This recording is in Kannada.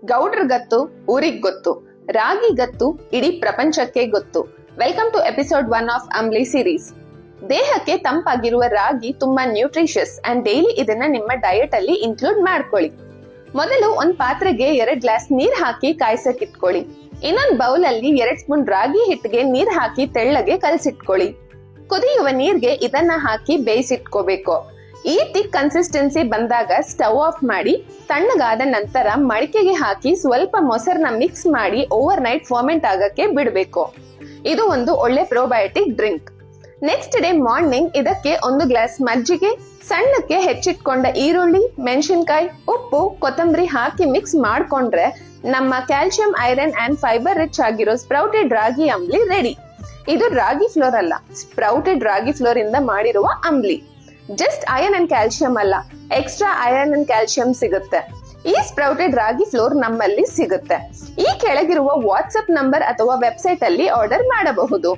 ಗೌಡ್ರ ಗತ್ತು ಊರಿಗ್ ಗೊತ್ತು, ರಾಗಿ ಗತ್ತು ಇಡೀ ಪ್ರಪಂಚಕ್ಕೆ ಗೊತ್ತು. Welcome to episode 1 of Ambli series. ದೇಹಕ್ಕೆ ತಂಪಾಗಿರುವ ರಾಗಿ ತುಂಬಾ ನ್ಯೂಟ್ರಿಷಿಯಸ್ ಅಂಡ್ ಡೈಲಿ ಇದನ್ನ ನಿಮ್ಮ ಡಯಟ್ ಅಲ್ಲಿ ಇನ್ಕ್ಲೂಡ್ ಮಾಡ್ಕೊಳ್ಳಿ. ಮೊದಲು ಒಂದ್ ಪಾತ್ರೆಗೆ 2 ಗ್ಲಾಸ್ ನೀರ್ ಹಾಕಿ ಕಾಯ್ಸಕ್ ಇಟ್ಕೊಳ್ಳಿ. ಇನ್ನೊಂದ್ ಬೌಲ್ ಅಲ್ಲಿ 2 ಸ್ಪೂನ್ ರಾಗಿ ಹಿಟ್ಟಿಗೆ ನೀರ್ ಹಾಕಿ ತೆಳ್ಳಗೆ ಕಲ್ಸಿಟ್ಕೊಳ್ಳಿ. ಕುದಿಯುವ ನೀರ್ಗೆ ಇದನ್ನ ಹಾಕಿ ಬೇಯಿಸಿಟ್ಕೋಬೇಕು. ಈ ಥಿಕ್ ಕನ್ಸಿಸ್ಟೆನ್ಸಿ ಬಂದಾಗ ಸ್ಟವ್ ಆಫ್ ಮಾಡಿ ತಣ್ಣಗಾದ ನಂತರ ಮಡಿಕೆಗೆ ಹಾಕಿ ಸ್ವಲ್ಪ ಮೊಸರನ್ನ ಮಿಕ್ಸ್ ಮಾಡಿ ಓವರ್ ನೈಟ್ ಫರ್ಮೆಂಟ್ ಆಗಕ್ಕೆ ಬಿಡಬೇಕು. ಇದು ಒಂದು ಒಳ್ಳೆ probiotic drink. Next day morning ಇದಕ್ಕೆ 1 ಗ್ಲಾಸ್ ಮಜ್ಜಿಗೆ, ಸಣ್ಣಕ್ಕೆ ಹೆಚ್ಚಿಟ್ಕೊಂಡ ಈರುಳ್ಳಿ, ಮೆಣಸಿನಕಾಯಿ, ಉಪ್ಪು, ಕೊತ್ತಂಬರಿ ಹಾಕಿ ಮಿಕ್ಸ್ ಮಾಡ್ಕೊಂಡ್ರೆ ನಮ್ಮ calcium, iron and fibre rich ಆಗಿರೋ ಸ್ಪ್ರೌಟೆಡ್ ರಾಗಿ ಅಂಬ್ಲಿ ರೆಡಿ. ಇದು ರಾಗಿ ಫ್ಲೋರ್ ಅಲ್ಲ, ಸ್ಪ್ರೌಟೆಡ್ ರಾಗಿ ಫ್ಲೋರ್ ಇಂದ ಮಾಡಿರುವ ಅಂಬ್ಲಿ. ಜಸ್ಟ್ ಐರನ್ ಅಂಡ್ ಕ್ಯಾಲ್ಸಿಯಂ ಅಲ್ಲ, ಎಕ್ಸ್ಟ್ರಾ ಐರನ್ ಅಂಡ್ ಕ್ಯಾಲ್ಸಿಯಂ ಸಿಗುತ್ತೆ. ಈ ಸ್ಪ್ರೌಟೆಡ್ ರಾಗಿ ಫ್ಲೋರ್ ನಮ್ಮಲ್ಲಿ ಸಿಗುತ್ತೆ. ಈ ಕೆಳಗಿರುವ ವಾಟ್ಸ್ಆಪ್ ನಂಬರ್ ಅಥವಾ ವೆಬ್ಸೈಟ್ ಅಲ್ಲಿ ಆರ್ಡರ್ ಮಾಡಬಹುದು.